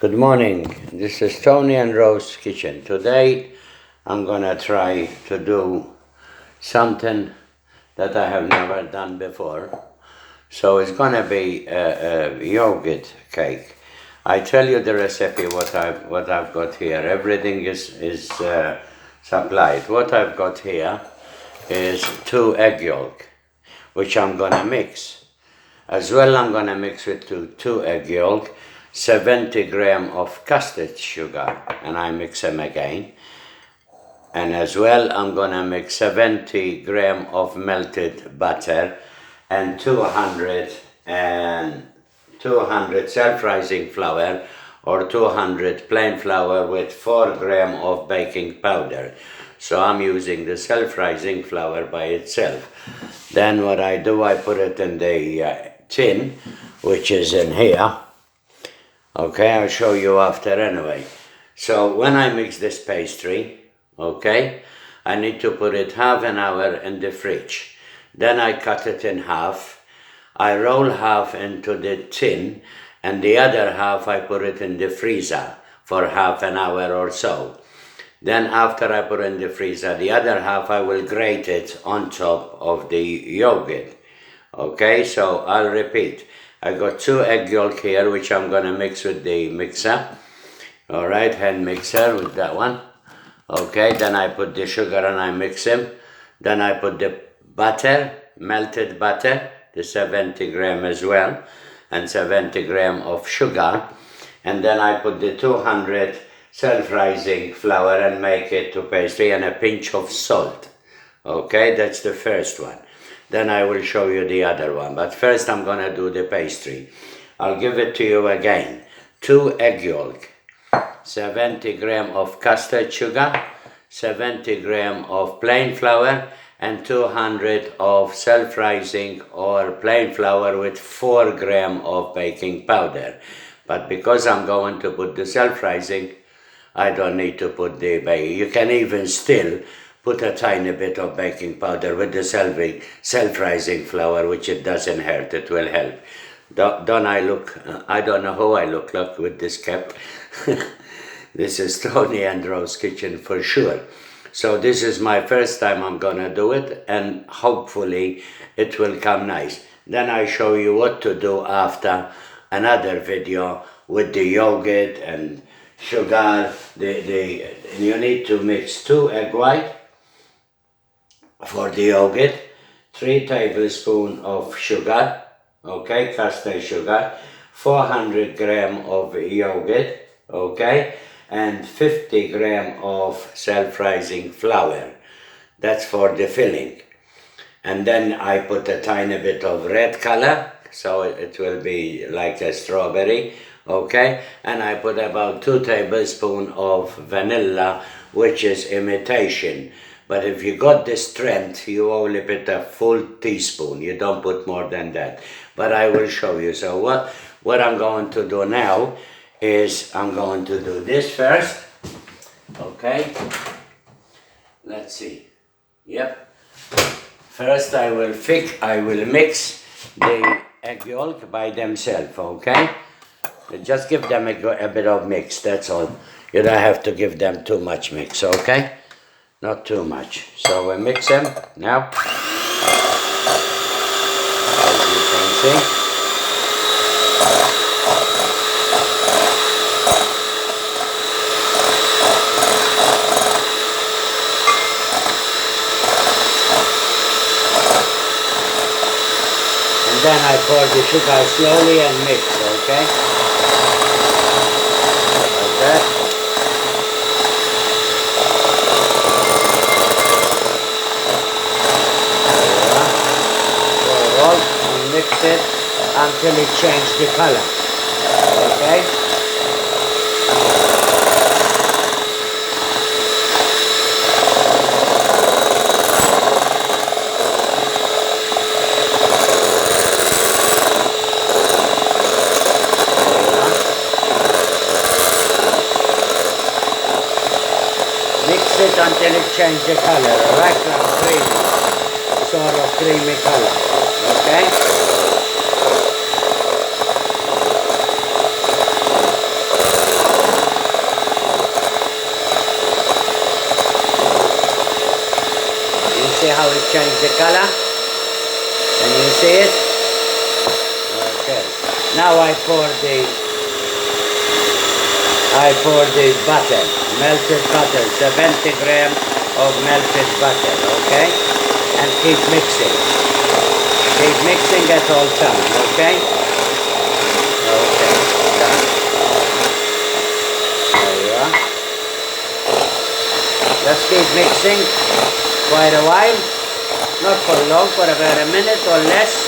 Good morning. This is Tony and Rose Kitchen. Today I'm gonna try to do something that I have never done before. So it's gonna be a yogurt cake. I tell you the recipe what I've got here. Everything is supplied. What I've got here is 2 egg yolk, which I'm gonna mix. As well, I'm gonna mix with two egg yolk, 70 gram of custard sugar, and I mix them again. And as well, I'm gonna mix 70 gram of melted butter and 200 self-rising flour or 200 plain flour with 4 gram of baking powder. So I'm using the self-rising flour by itself. Then what I do, I put it in the tin, which is in here. Okay, I'll show you after anyway. So when I mix this pastry, okay, I need to put it half an hour in the fridge. Then I cut it in half. I roll half into the tin, and the other half I put it in the freezer for half an hour or so. Then after I put in the freezer, the other half I will grate it on top of the yogurt. Okay, so I'll repeat. I got 2 egg yolk here, which I'm gonna mix with the mixer. All right, hand mixer with that one. Okay, then I put the sugar and I mix them. Then I put the butter, melted butter, the 70 gram as well, and 70 gram of sugar. And then I put the 200 self-rising flour and make it to pastry, and a pinch of salt. Okay, that's the first one. Then I will show you the other one. But first I'm gonna do the pastry. I'll give it to you again. 2 egg yolk, 70 gram of custard sugar, 70 gram of plain flour, and 200 of self-rising or plain flour with 4 gram of baking powder. But because I'm going to put the self-rising, I don't need to put the baking. You can even still put a tiny bit of baking powder with the self-rising flour, which it doesn't hurt, it will help. Don't I look, I don't know how I look like with this cap. This is Tony and Rose Kitchen for sure. So this is my first time I'm gonna do it, and hopefully it will come nice. Then I show you what to do after another video with the yogurt and sugar. You need to mix 2 egg white for the yogurt, 3 tablespoons of sugar, okay, custard sugar, 400 gram of yogurt, okay, and 50 gram of self-rising flour. That's for the filling. And then I put a tiny bit of red color, so it will be like a strawberry, okay, and I put about 2 tablespoons of vanilla, which is imitation. But if you got the strength, you only put a full teaspoon. You don't put more than that. But I will show you. So what I'm going to do now is I'm going to do this first. Okay. Let's see. Yep. First I will mix the egg yolk by themselves. Okay. Just give them a bit of mix. That's all. You don't have to give them too much mix. Okay. Not too much. So we mix them now, as you can see. And then I pour the sugar slowly and mix, okay? Like that. Mix it until it changes the color, okay? Mix it until it changes the color, right? Like creamy, sort of creamy color, okay? how it changed the color? Can you see it? Okay. Now I pour the butter, melted butter, 70 grams of melted butter, okay? And keep mixing. Keep mixing at all times, okay? Okay, done. There you are. Just keep mixing quite a while. Not for long, for about a minute or less.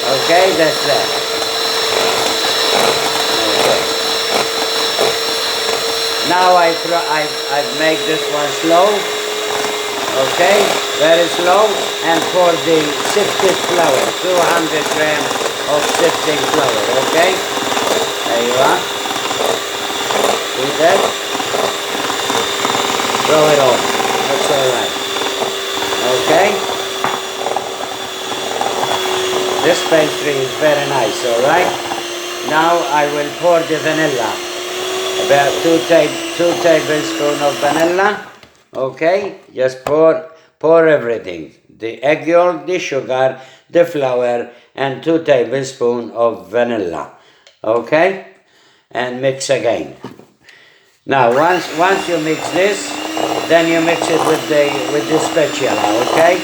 Okay, that's that. Okay. Now I make this one slow. Okay, very slow, and pour the sifted flour, 200 grams of sifting flour, okay? There you are. See that? Throw it on, that's all right. Okay? This pastry is very nice, all right? Now I will pour the vanilla, about 2 tablespoons of vanilla. Okay, just pour everything. The egg yolk, the sugar, the flour, and 2 tablespoons of vanilla. Okay? And mix again. Now once you mix this, then you mix it with the spatula, okay?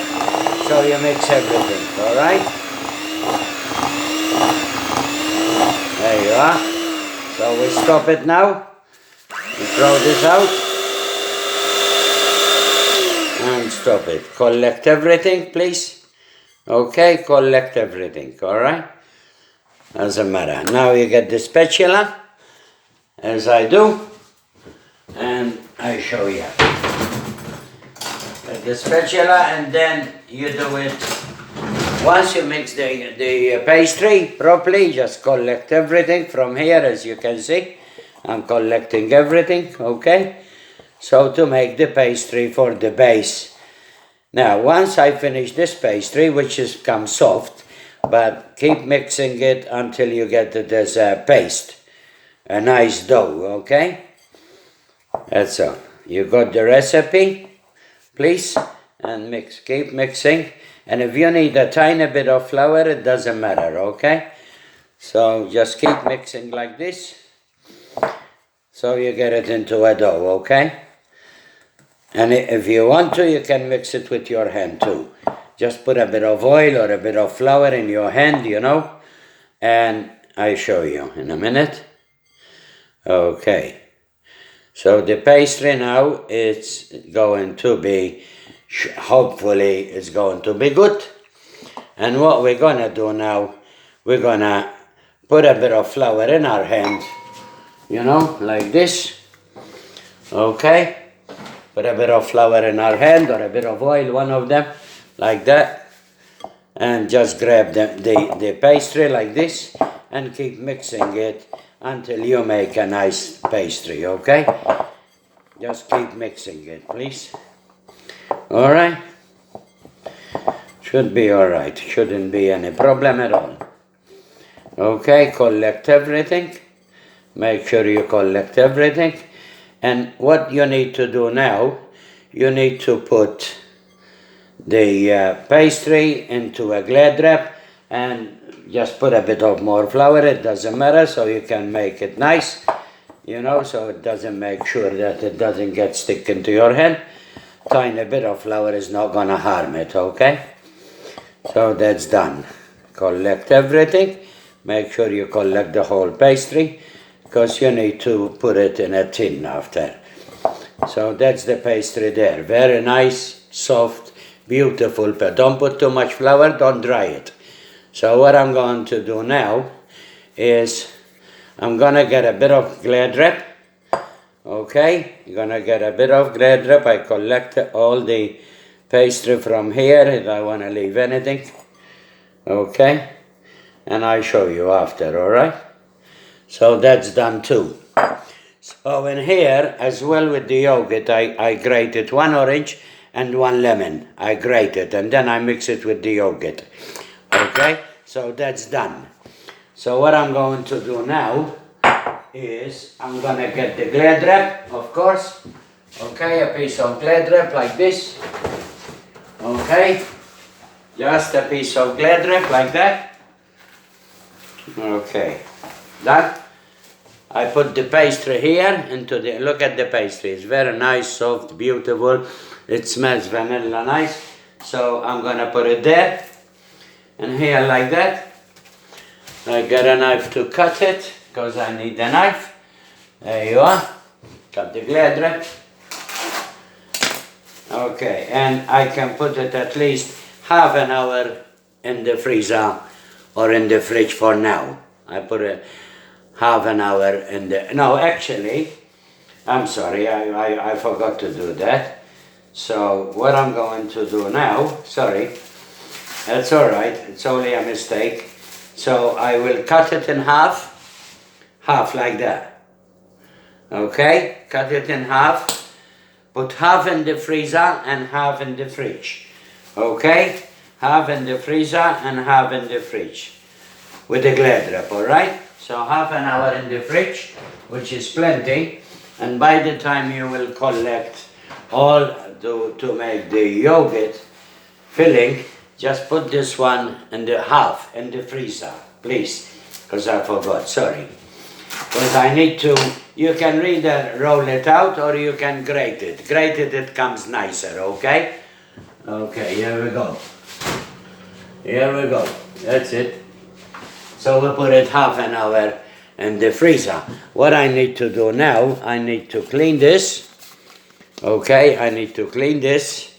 So you mix everything, alright? There you are. So we stop it now. We throw this out. And stop it. Collect everything, please. Okay, collect everything, all right? Doesn't matter. Now you get the spatula, as I do, and I show you. Get the spatula, and then you do it. Once you mix the pastry properly, just collect everything from here, as you can see. I'm collecting everything, okay? So to make the pastry for the base. Now, once I finish this pastry, which has become soft, but keep mixing it until you get it as a paste, a nice dough, okay? That's all. You got the recipe, please, and mix. Keep mixing. And if you need a tiny bit of flour, it doesn't matter, okay? So just keep mixing like this, so you get it into a dough, okay? And if you want to, you can mix it with your hand too. Just put a bit of oil or a bit of flour in your hand, you know, and I show you in a minute. Okay. So the pastry now, it's going to be, hopefully it's going to be good. And what we're going to do now, we're going to put a bit of flour in our hand, you know, like this. Okay. Put a bit of flour in our hand, or a bit of oil, one of them, like that. And just grab the pastry like this, and keep mixing it until you make a nice pastry, okay? Just keep mixing it, please. All right? Should be all right. Shouldn't be any problem at all. Okay, collect everything. Make sure you collect everything. And what you need to do now, you need to put the pastry into a Glad wrap, and just put a bit of more flour, it doesn't matter, so you can make it nice, you know, so it doesn't, make sure that it doesn't get stick into your hand. Tiny bit of flour is not gonna harm it, okay? So that's done. Collect everything. Make sure you collect the whole pastry, because you need to put it in a tin after. So that's the pastry there. Very nice, soft, beautiful, but don't put too much flour, don't dry it. So what I'm going to do now is I'm gonna get a bit of Glad wrap. Okay, you're gonna get a bit of Glad wrap. I collect all the pastry from here, if I wanna leave anything. Okay, and I'll show you after, alright? So that's done too. So in here, as well with the yogurt, I grated 1 orange and 1 lemon. I grate it, and then I mix it with the yogurt. Okay, so that's done. So what I'm going to do now is I'm gonna get the Glad wrap, of course. Okay, a piece of Glad wrap like this. Okay, just a piece of glad wrap like that. Okay, done. I put the pastry here into the, look at the pastry, it's very nice, soft, beautiful. It smells vanilla nice. So I'm gonna put it there and here like that. I got a knife to cut it because I need a knife. There you are. Cut the glad wrap. Okay, and I can put it at least half an hour in the freezer or in the fridge for now. I put it half an hour in the, no actually, I'm sorry, I forgot to do that. So what I'm going to do now, sorry, that's alright, it's only a mistake. So I will cut it in half like that. Okay, cut it in half, put half in the freezer and half in the fridge. Okay, half in the freezer and half in the fridge with the glad wrap, alright? So half an hour in the fridge, which is plenty, and by the time you will collect all to make the yogurt filling, just put this one in the half in the freezer, please, because I forgot, sorry. Because I need to, you can either roll it out or you can grate it. Grated it comes nicer, okay? Okay, here we go. Here we go, that's it. So we put it half an hour in the freezer. What I need to do now, I need to clean this. Okay, I need to clean this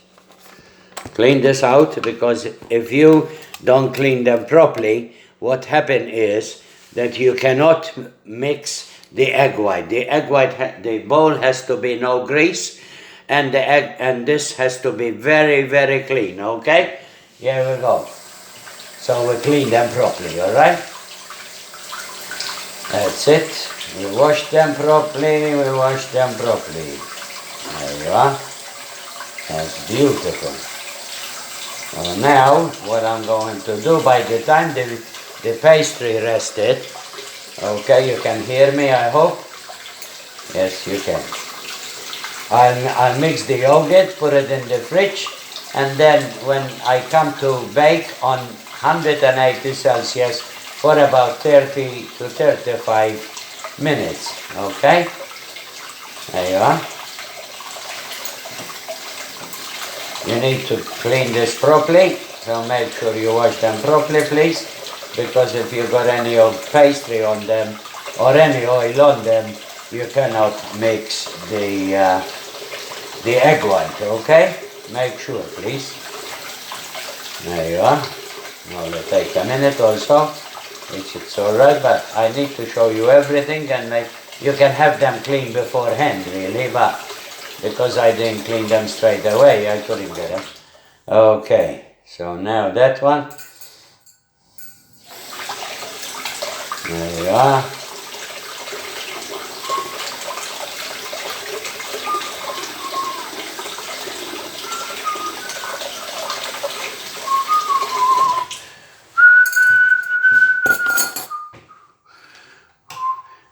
out, because if you don't clean them properly, what happens is that you cannot mix the egg white. The egg white, the bowl has to be no grease, and the egg, and this has to be very, very clean, okay? Here we go. So we clean them properly, all right? That's it. We wash them properly, There you are. That's beautiful. Well, now, what I'm going to do, by the time the pastry rested, okay, you can hear me, I hope? Yes, you can. I'll mix the yogurt, put it in the fridge, and then when I come to bake on 180 Celsius for about 30 to 35 minutes, okay? There you are. You need to clean this properly, so make sure you wash them properly, please, because if you got any old pastry on them or any oil on them, you cannot mix the egg white, okay? Make sure, please. There you are. Now it'll take a minute or so, which it's alright, but I need to show you everything, and you can have them clean beforehand, really, but because I didn't clean them straight away, I couldn't get them. Okay, so now that one. There you are.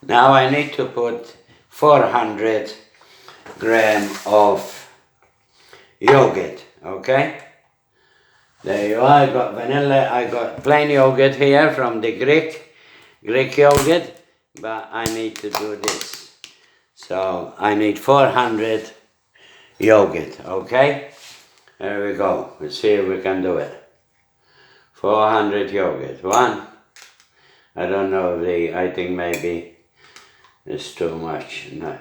Now I need to put 400 gram of yogurt, okay? There you are, I got vanilla, I got plain yogurt here from the Greek yogurt, but I need to do this. So I need 400 yogurt, okay? There we go, let's see if we can do it. 400 yogurt, one. I don't know if I think maybe it's too much, no.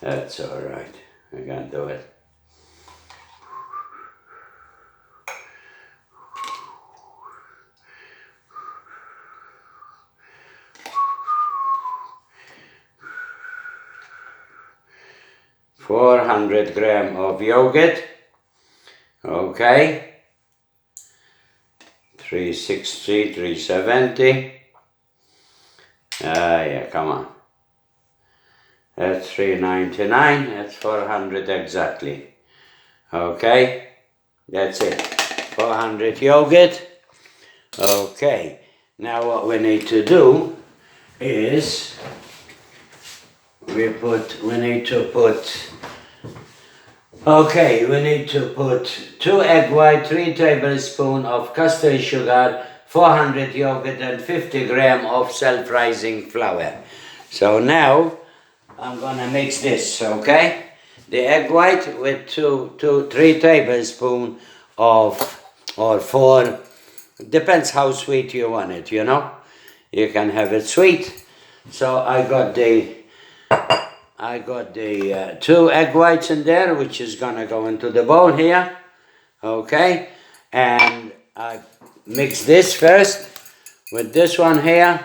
That's all right. I can do it. $400 grams of yogurt. Okay. 360, 370. Yeah, come on. That's $3.99, that's 400 exactly. Okay, that's it. 400 yogurt. Okay, now what we need to do is we need to put Okay, we need to put 2 egg white, 3 tablespoons of custard sugar, 400 yogurt and 50 gram of self-rising flour. So now I'm gonna mix this, okay? The egg white with 3 tablespoons of, or 4, depends how sweet you want it, you know? You can have it sweet. So I got the 2 egg whites in there, which is gonna go into the bowl here, okay? And I mix this first with this one here.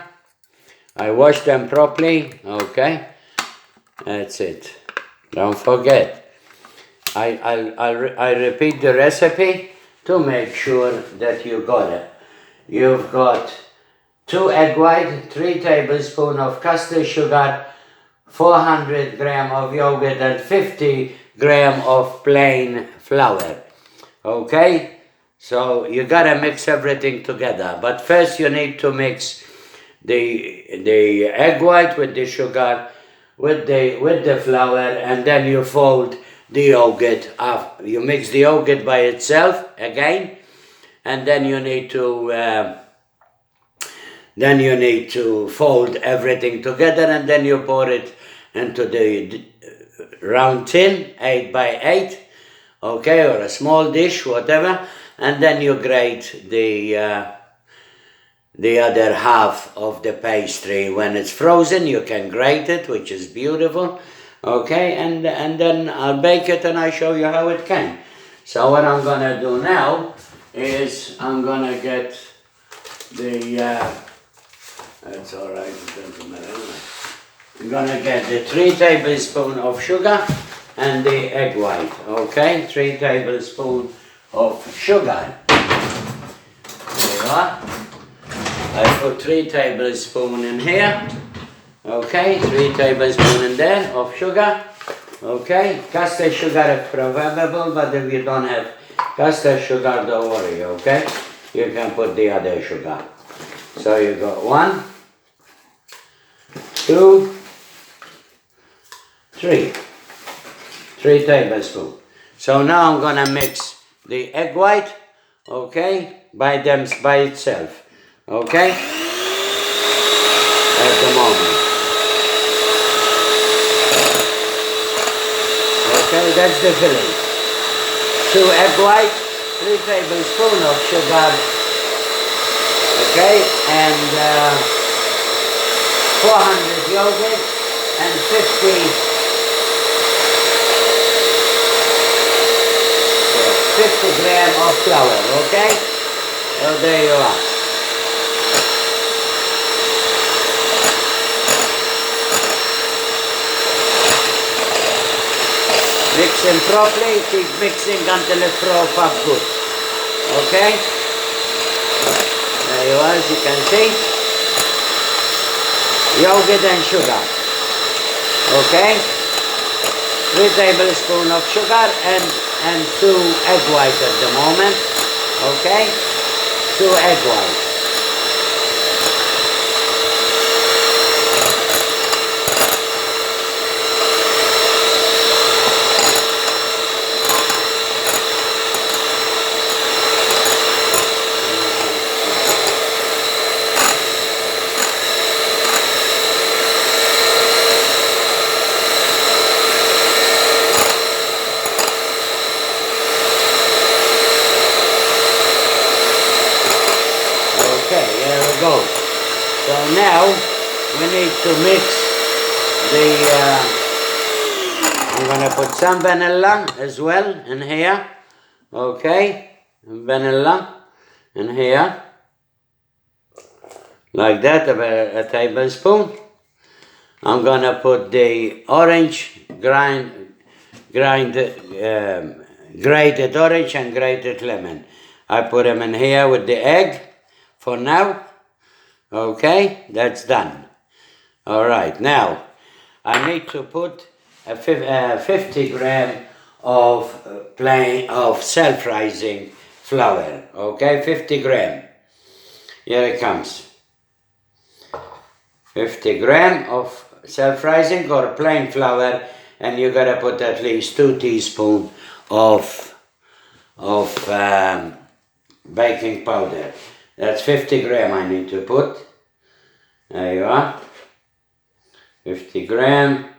I wash them properly, okay? That's it. Don't forget. I repeat the recipe to make sure that you got it. You've got 2 egg white, 3 tablespoons of custard sugar, 400 gram of yogurt and 50 gram of plain flour. Okay? So you gotta mix everything together. But first you need to mix the egg white with the sugar, with the flour, and then you fold the yogurt up. You mix the yogurt by itself again, and then you need to fold everything together, and then you pour it into the round tin, 8 by 8, okay, or a small dish, whatever, and then you grate the other half of the pastry. When it's frozen, you can grate it, which is beautiful, okay, and then I'll bake it and I'll show you how it came. So what I'm gonna do now is I'm gonna get the, that's all right, it doesn't matter anyway. I'm gonna get the 3 tablespoons of sugar and the egg white, okay? 3 tablespoons of sugar. There you are. I put 3 tablespoons in here, okay? 3 tablespoons in there of sugar, okay? Custard sugar is preferable, but if you don't have custard sugar, don't worry, okay? You can put the other sugar. So you got 1, 2, 3 tablespoons. So now I'm gonna mix the egg white, okay, by itself, okay, at the moment. Okay, that's the filling. 2 egg white, 3 tablespoons of sugar, okay, and 400 yogurt and 50 gram of flour, okay? So there you are. Mix them properly, keep mixing until it froth up good, okay? There you are, as you can see. Yogurt and sugar, okay? 3 tablespoons of sugar and 2 egg whites at the moment, okay? 2 egg whites. Go. So now we need to mix I'm gonna put some vanilla as well in here, okay, vanilla in here, like that, about a tablespoon. I'm gonna put the orange grated orange and grated lemon. I put them in here with the egg for now. Okay, that's done. All right, now I need to put 50 gram of self-rising flour. Okay, 50 gram. Here it comes. 50 gram of self-rising or plain flour, and you gotta put at least 2 teaspoons of baking powder. That's 50 gram I need to put. There you are. 50 gram,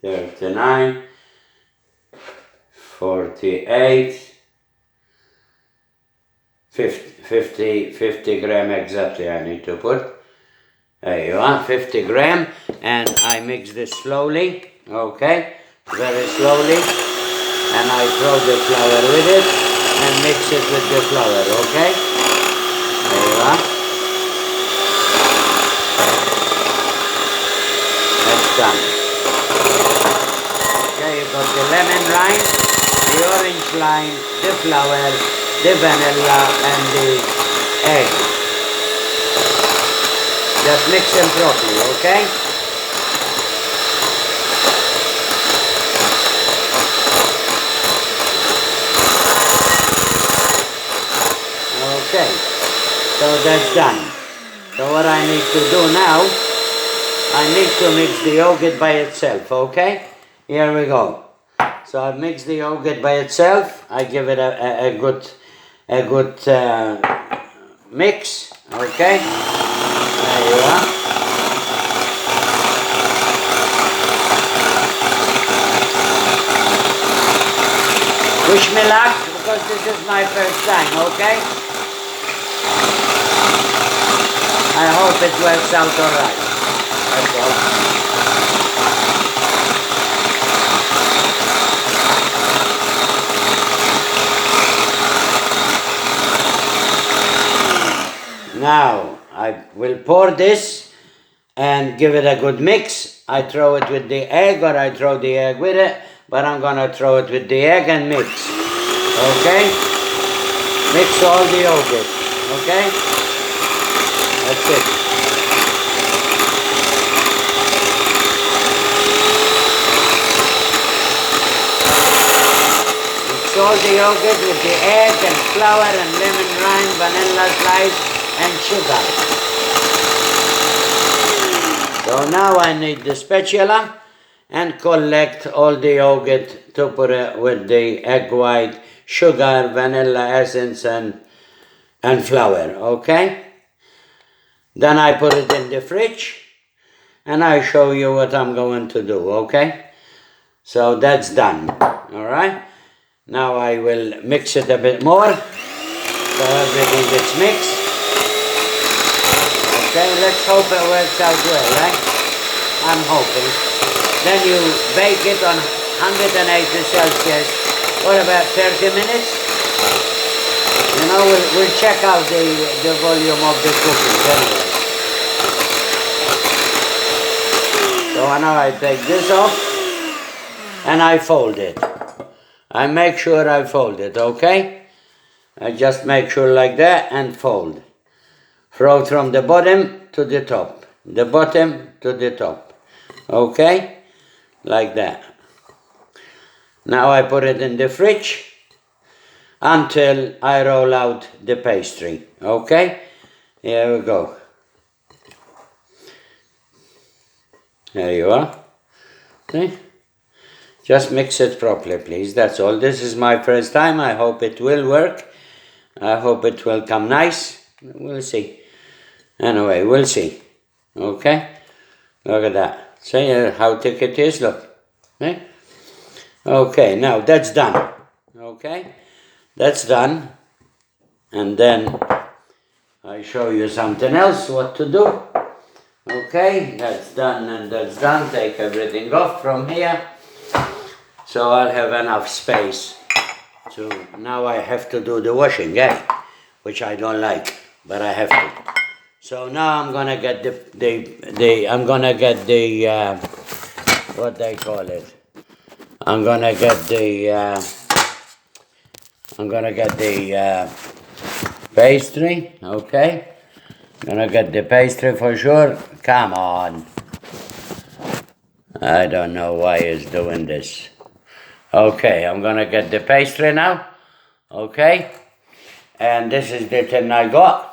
39, 48, 50 gram exactly I need to put. There you are, 50 gram, and I mix this slowly, okay, very slowly, and I throw the flour with it and mix it with the flour, okay? There you are. That's done. Okay, you got the lemon rind, the orange rind, the flour, the vanilla, and the egg. Just mix them properly, okay? Okay, so that's done. So what I need to do now, I need to mix the yogurt by itself, okay? Here we go. So I've mixed the yogurt by itself. I give it a good mix, okay? There you are. Wish me luck, because this is my first time, okay? I hope it works out alright. That's all. Now, I will pour this and give it a good mix. I throw it with the egg, or I throw the egg with it, but I'm gonna throw it with the egg and mix. Okay? Mix all the yogurt. Okay? That's it. Mix all the yogurt with the egg and flour and lemon rind, vanilla slice, and sugar. So now I need the spatula and collect all the yogurt to put it with the egg white, sugar, vanilla essence, and flour, okay? Then I put it in the fridge and I show you what I'm going to do, okay? So that's done, all right? Now I will mix it a bit more so everything gets mixed. Okay, let's hope it works out well, right? I'm hoping. Then you bake it on 180 Celsius for about 30 minutes. You know, we'll check out the volume of the cooking anyway. So now I take this off and I fold it. I make sure I fold it, okay? I just make sure like that and fold. Throw from the bottom to the top. The bottom to the top. Okay? Like that. Now I put it in the fridge until I roll out the pastry. Okay? Here we go. There you are. See? Just mix it properly, please. That's all. This is my first time. I hope it will work. I hope it will come nice. We'll see. Anyway, we'll see. Okay? Look at that. See how thick it is? Look. Okay? Okay, now that's done. Okay? That's done. And then I show you something else, what to do. Okay, that's done and that's done. Take everything off from here. So I'll have enough space. So now I have to do the washing, which I don't like, but I have to. So now I'm gonna get what they call it. I'm gonna get the pastry, okay? Gonna get the pastry for sure. Come on. I don't know why he's doing this. Okay, I'm gonna get the pastry now. Okay? And this is the tin I got.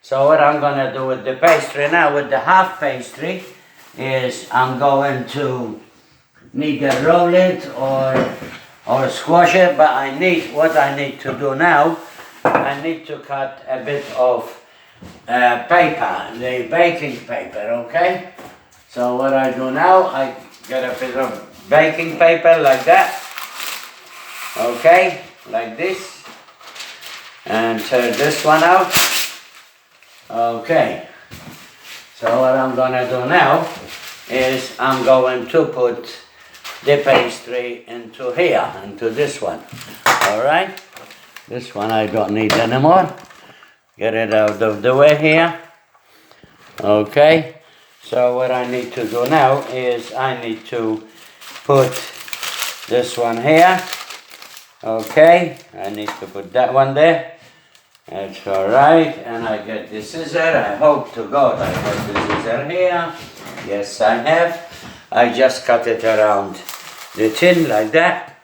So what I'm gonna do with the pastry now, with the half pastry, is I'm going to either roll it or or squash it, but what I need to do now, I need to cut a bit of paper, the baking paper, okay? So what I do now, I get a bit of baking paper like that, okay, like this, and turn this one out, okay. So what I'm gonna do now is I'm going to put the pastry into here, into this one, all right? This one I don't need anymore. Get it out of the way here. Okay, so what I need to do now is I need to put this one here. Okay, I need to put that one there. That's all right, and I get the scissor. I hope to God I have the scissor here. Yes, I have. I just cut it around the tin like that.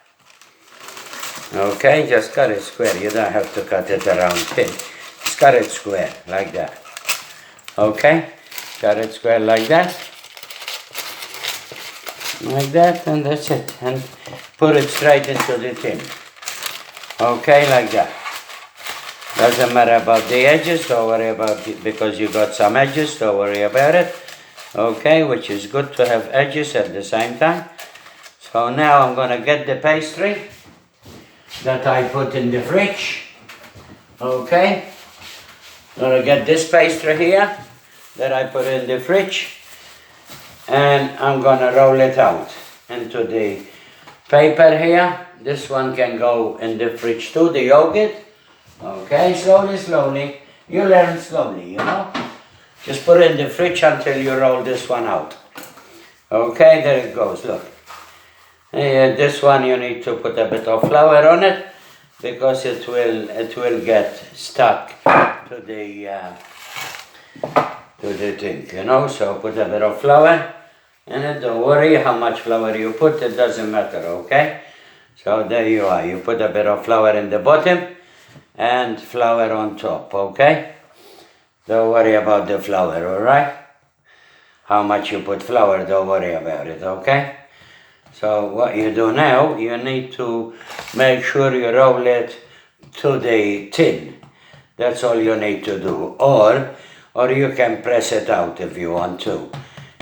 Okay, just cut it square. You don't have to cut it around tin. Just cut it square like that. Okay, cut it square like that. Like that, and that's it. And put it straight into the tin. Okay, like that. Doesn't matter about the edges, don't worry about it, because you got some edges, don't worry about it. Okay, which is good to have edges at the same time. So now I'm gonna get the pastry that I put in the fridge. Okay, I'm gonna get this pastry here that I put in the fridge, and I'm gonna roll it out into the paper here. This one can go in the fridge too, the yogurt. Okay, slowly, slowly. You learn slowly, you know. Just put it in the fridge until you roll this one out. Okay, there it goes, look. This one you need to put a bit of flour on it, because it will get stuck to the thing, you know. So put a bit of flour in it. Don't worry how much flour you put, it doesn't matter, okay? So there you are. You put a bit of flour in the bottom and flour on top, okay? Don't worry about the flour, all right? How much you put flour, don't worry about it, okay? So what you do now, you need to make sure you roll it to the tin. That's all you need to do. Or you can press it out if you want to.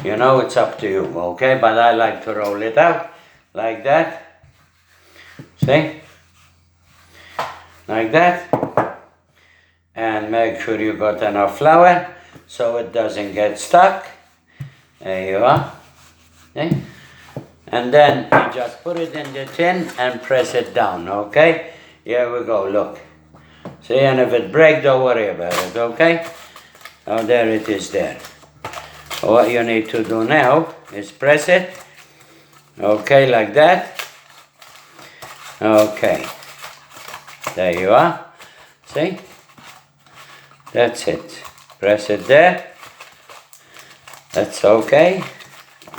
You know, it's up to you, okay? But I like to roll it out like that. See? Like that. And make sure you got enough flour so it doesn't get stuck. There you are. See? And then you just put it in the tin and press it down, okay? Here we go, look. See, and if it breaks, don't worry about it, okay? Oh, there it is there. What you need to do now is press it, okay, like that. Okay, there you are, see? That's it. Press it there. That's okay.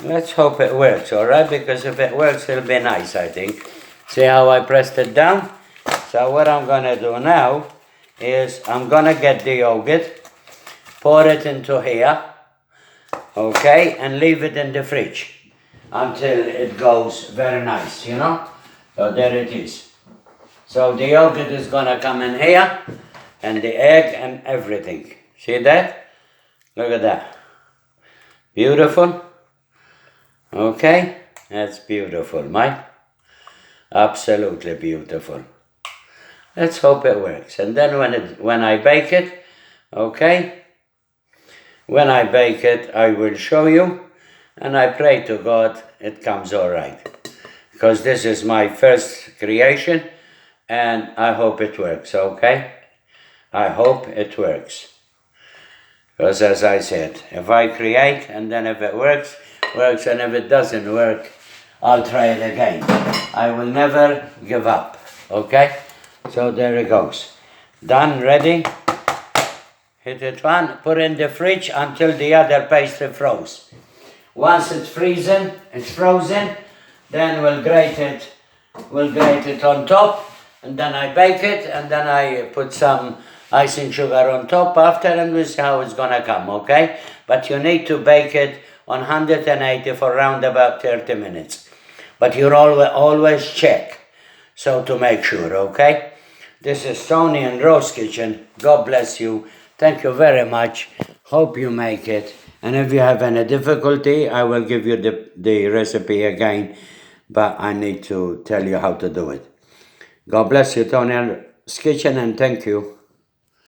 Let's hope it works, all right? Because if it works, it'll be nice, I think. See how I pressed it down? So what I'm gonna do now is I'm gonna get the yogurt, pour it into here, okay, and leave it in the fridge until it goes very nice, you know? So there it is. So the yogurt is gonna come in here, and the egg and everything. See that? Look at that. Beautiful. Okay, that's beautiful, Mike. Absolutely beautiful. Let's hope it works. And then when I bake it, okay, when I bake it, I will show you, and I pray to God it comes all right. Because this is my first creation, and I hope it works, okay? I hope it works. Because as I said, if I create, and then if it works, and if it doesn't work, I'll try it again. I will never give up, okay? So there it goes. Done, ready? Hit it one, put in the fridge until the other pastry froze. Once it's frozen, then we'll grate it on top, and then I bake it, and then I put some icing sugar on top after, and we'll see how it's gonna come, okay? But you need to bake it on 180 for around about 30 minutes. But you always check. So to make sure, okay? This is Tony and Rose Kitchen. God bless you. Thank you very much. Hope you make it. And if you have any difficulty, I will give you the recipe again, but I need to tell you how to do it. God bless you, Tony and Rose Kitchen, and thank you.